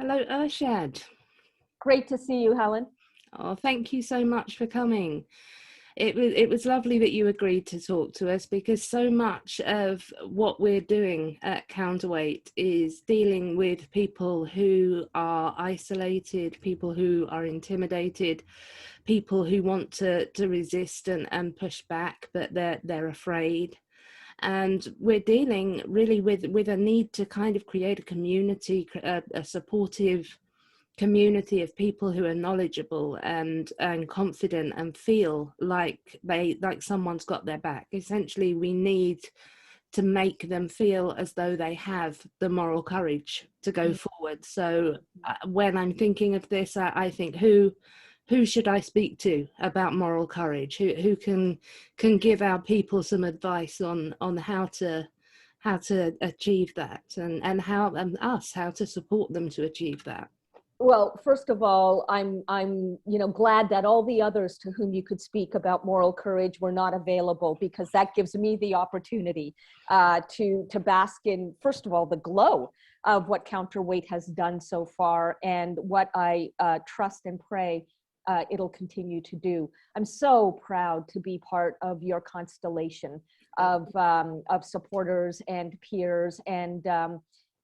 Hello, Irshad. Great to see you, Helen. Oh, thank you so much for coming. It was lovely that you agreed to talk to us, because so much of what we're doing at Counterweight is dealing with people who are isolated, people who are intimidated, people who want to resist and push back, but they're afraid. And we're dealing really with a need to kind of create a community, a supportive community of people who are knowledgeable and confident and feel like someone's got their back. Essentially, we need to make them feel as though they have the moral courage to go forward. So when I'm thinking of this, I think who should I speak to about moral courage? Who can give our people some advice on how to achieve that, and how to support them to achieve that. Well, first of all, I'm glad that all the others to whom you could speak about moral courage were not available, because that gives me the opportunity to bask in, first of all, the glow of what Counterweight has done so far, and what I trust and pray it'll continue to do. I'm so proud to be part of your constellation of supporters and peers and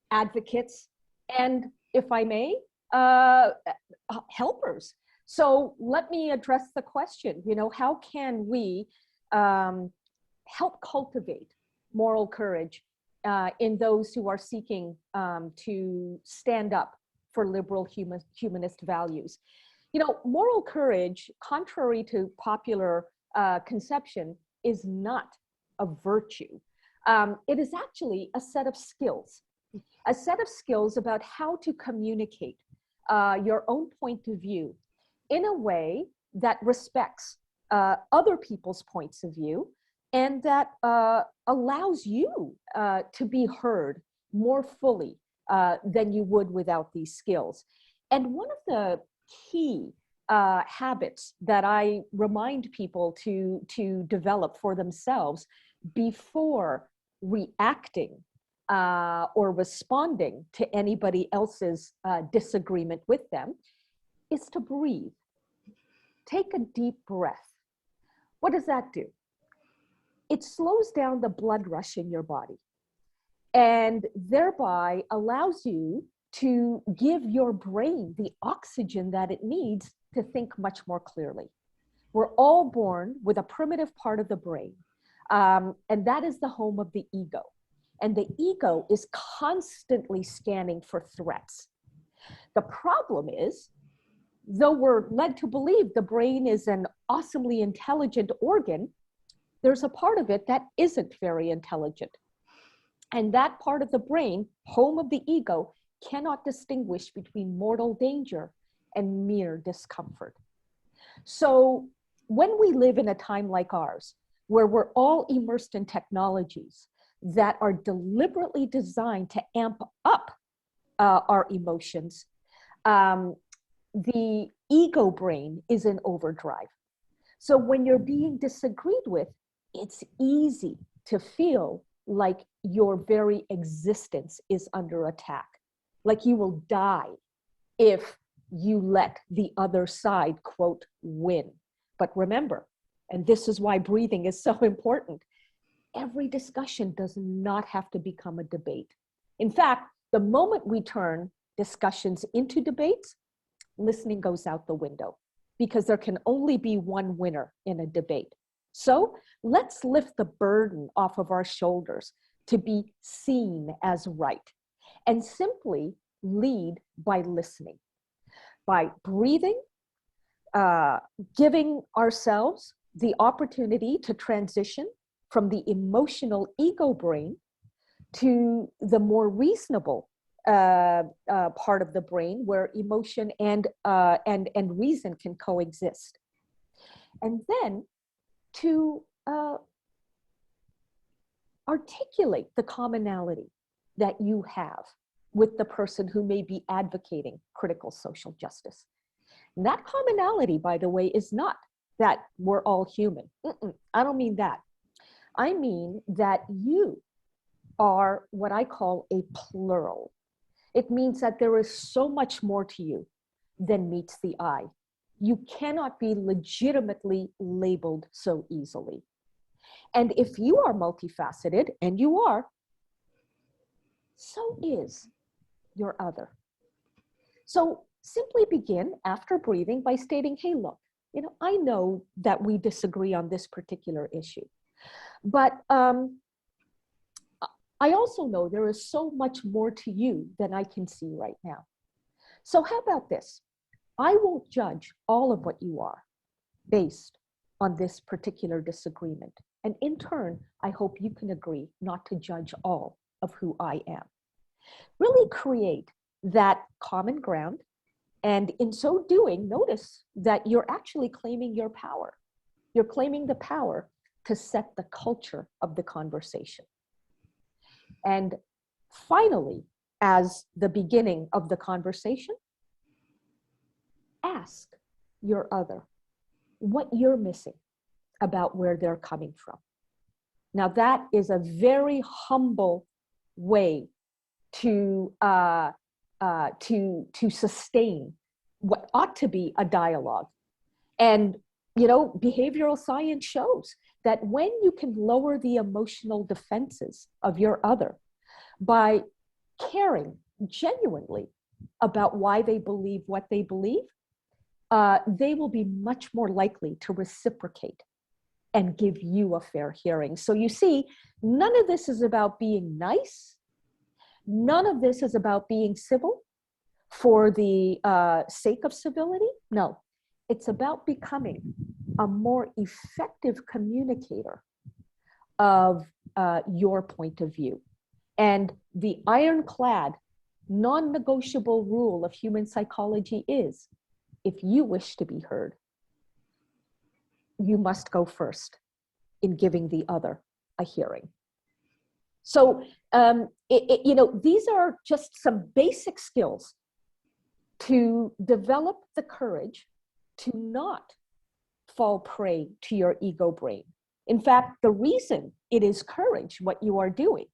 advocates, and, if I may, helpers. So let me address the question, how can we help cultivate moral courage in those who are seeking to stand up for liberal humanist values? Moral courage, contrary to popular conception, is not a virtue. It is actually a set of skills about how to communicate your own point of view in a way that respects other people's points of view, and that allows you to be heard more fully than you would without these skills. And one of the key habits that I remind people to develop for themselves before reacting or responding to anybody else's disagreement with them is to breathe. Take a deep breath. What does that do? It slows down the blood rush in your body, and thereby allows you to give your brain the oxygen that it needs to think much more clearly. We're all born with a primitive part of the brain, and that is the home of the ego. And the ego is constantly scanning for threats. The problem is, though we're led to believe the brain is an awesomely intelligent organ, there's a part of it that isn't very intelligent. And that part of the brain, home of the ego, cannot distinguish between mortal danger and mere discomfort. So when we live in a time like ours, where we're all immersed in technologies that are deliberately designed to amp up our emotions, the ego brain is in overdrive. So when you're being disagreed with, it's easy to feel like your very existence is under attack, like you will die if you let the other side, quote, win. But remember, and this is why breathing is so important, every discussion does not have to become a debate. In fact, the moment we turn discussions into debates, listening goes out the window, because there can only be one winner in a debate. So let's lift the burden off of our shoulders to be seen as right, and simply lead by listening, by breathing, giving ourselves the opportunity to transition from the emotional ego brain to the more reasonable part of the brain, where emotion and reason can coexist. And then to articulate the commonality that you have with the person who may be advocating critical social justice. And that commonality, by the way, is not that we're all human. I don't mean that. I mean that you are what I call a plural. It means that there is so much more to you than meets the eye. You cannot be legitimately labeled so easily. And if you are multifaceted, and you are, so is your other. So simply begin after breathing by stating, hey, look, I know that we disagree on this particular issue, but I also know there is so much more to you than I can see right now. So how about this? I won't judge all of what you are based on this particular disagreement. And in turn, I hope you can agree not to judge all of who I am. Really create that common ground. And in so doing, notice that you're actually claiming your power. You're claiming the power to set the culture of the conversation. And finally, as the beginning of the conversation, ask your other what you're missing about where they're coming from. Now, that is a very humble way to sustain what ought to be a dialogue. And behavioral science shows that when you can lower the emotional defenses of your other by caring genuinely about why they believe what they believe, they will be much more likely to reciprocate and give you a fair hearing. So you see, none of this is about being nice. None of this is about being civil for the sake of civility. No, it's about becoming a more effective communicator of your point of view. And the ironclad, non-negotiable rule of human psychology is, if you wish to be heard, you must go first in giving the other a hearing. So, these are just some basic skills to develop the courage to not fall prey to your ego brain. In fact, the reason it is courage, what you are doing,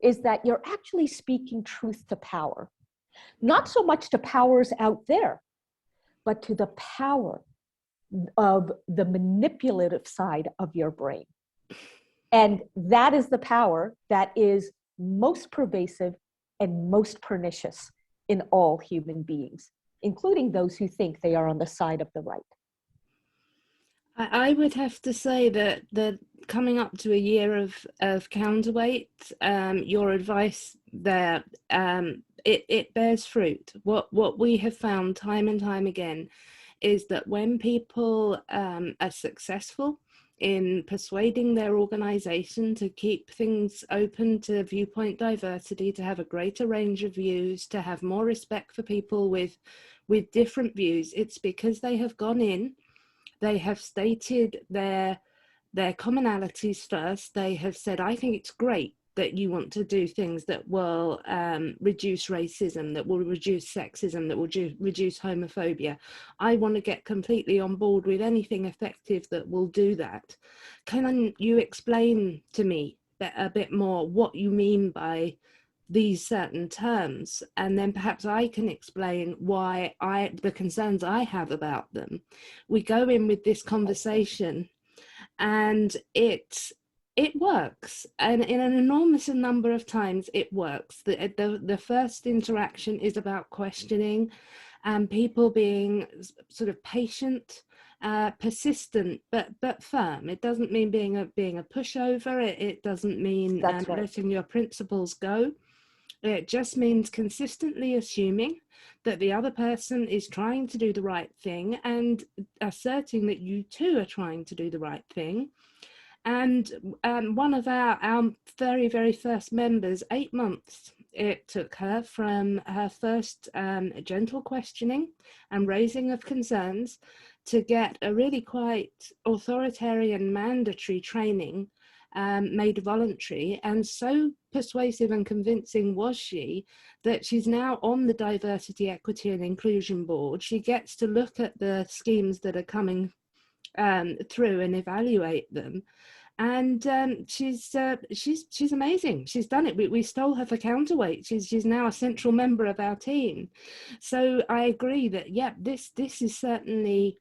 is that you're actually speaking truth to power. Not so much to powers out there, but to the power of the manipulative side of your brain. And that is the power that is most pervasive and most pernicious in all human beings, including those who think they are on the side of the right. I would have to say that coming up to a year of Counterweight, your advice there, it bears fruit. What we have found time and time again is that when people are successful in persuading their organization to keep things open to viewpoint diversity, to have a greater range of views, to have more respect for people with different views, it's because they have gone in, they have stated their commonalities first. They have said, I think it's great that you want to do things that will reduce racism, that will reduce sexism, that will reduce homophobia. I want to get completely on board with anything effective that will do that. Can you explain to me a bit more what you mean by these certain terms? And then perhaps I can explain why the concerns I have about them. We go in with this conversation and it works, and in an enormous number of times it works. The first interaction is about questioning and people being sort of patient, persistent, but firm. It doesn't mean being a pushover. It doesn't mean letting your principles go. It just means consistently assuming that the other person is trying to do the right thing and asserting that you too are trying to do the right thing. And one of our very, very first members, 8 months it took her from her first gentle questioning and raising of concerns to get a really quite authoritarian mandatory training made voluntary. And so persuasive and convincing was she that she's now on the Diversity, Equity and Inclusion Board. She gets to look at the schemes that are coming through and evaluate them. And she's amazing. She's done it. We stole her for Counterweight. She's now a central member of our team. So I agree that, yeah, this is certainly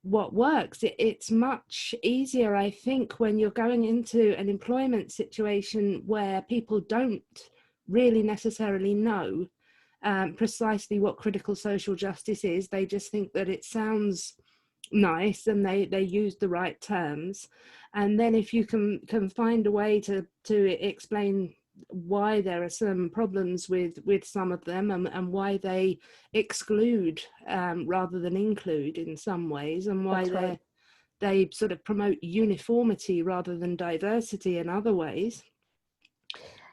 what works. It's much easier, I think, when you're going into an employment situation where people don't really necessarily know precisely what critical social justice is. They just think that it sounds nice and they use the right terms. And then if you can find a way to explain why there are some problems with some of them, and why they exclude rather than include in some ways, and why they sort of promote uniformity rather than diversity in other ways,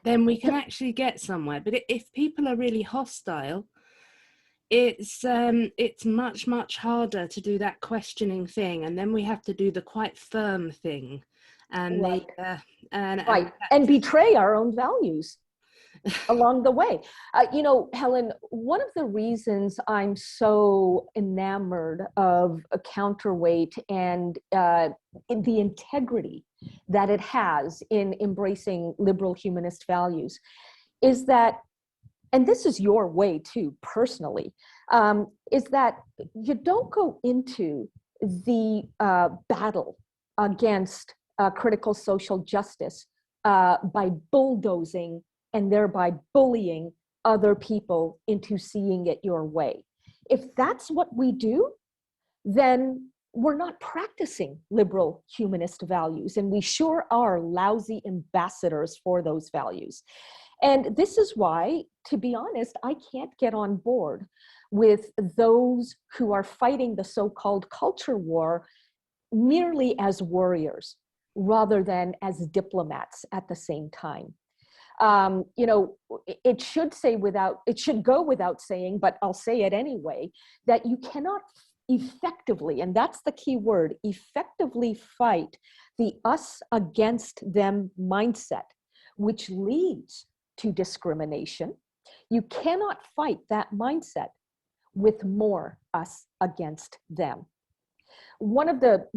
then we can actually get somewhere. But if people are really hostile, it's much harder to do that questioning thing, and then we have to do the quite firm thing, and Right. and And betray our own values along the way. You know, Helen, one of the reasons I'm so enamored of a Counterweight and in the integrity that it has in embracing liberal humanist values is that, and this is your way too, personally, is that you don't go into the battle against critical social justice by bulldozing and thereby bullying other people into seeing it your way. If that's what we do, then we're not practicing liberal humanist values, and we sure are lousy ambassadors for those values. And this is why, to be honest, I can't get on board with those who are fighting the so-called culture war merely as warriors rather than as diplomats at the same time. You know, it should go without saying, but I'll say it anyway, that you cannot effectively, and that's the key word, effectively fight the us against them mindset, which leads to discrimination. You cannot fight that mindset with more us against them. One of the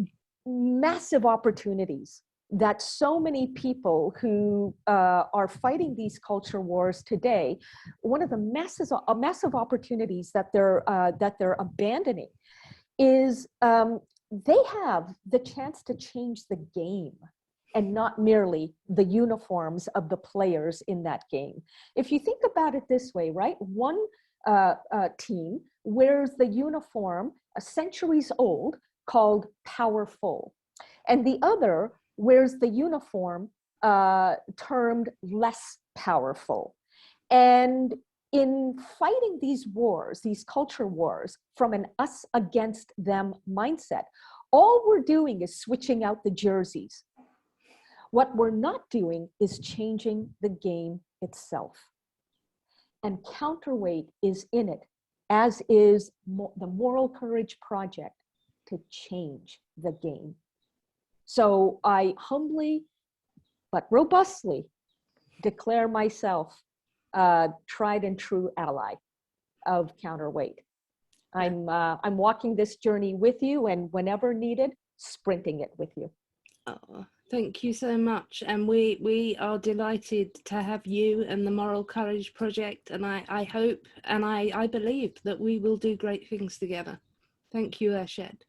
massive opportunities that so many people who are fighting these culture wars today, one of the massive opportunities that they're abandoning is they have the chance to change the game and not merely the uniforms of the players in that game. If you think about it this way, right? One team wears the uniform, centuries old, called powerful, and the other wears the uniform termed less powerful. And in fighting these wars, these culture wars, from an us against them mindset, all we're doing is switching out the jerseys. What we're not doing is changing the game itself. And Counterweight is in it, as is the Moral Courage Project, to change the game. So I humbly but robustly declare myself a tried and true ally of Counterweight. I'm walking this journey with you, and whenever needed, sprinting it with you. Oh, thank you so much. And we are delighted to have you and the Moral Courage Project. And I hope and I believe that we will do great things together. Thank you, Irshad.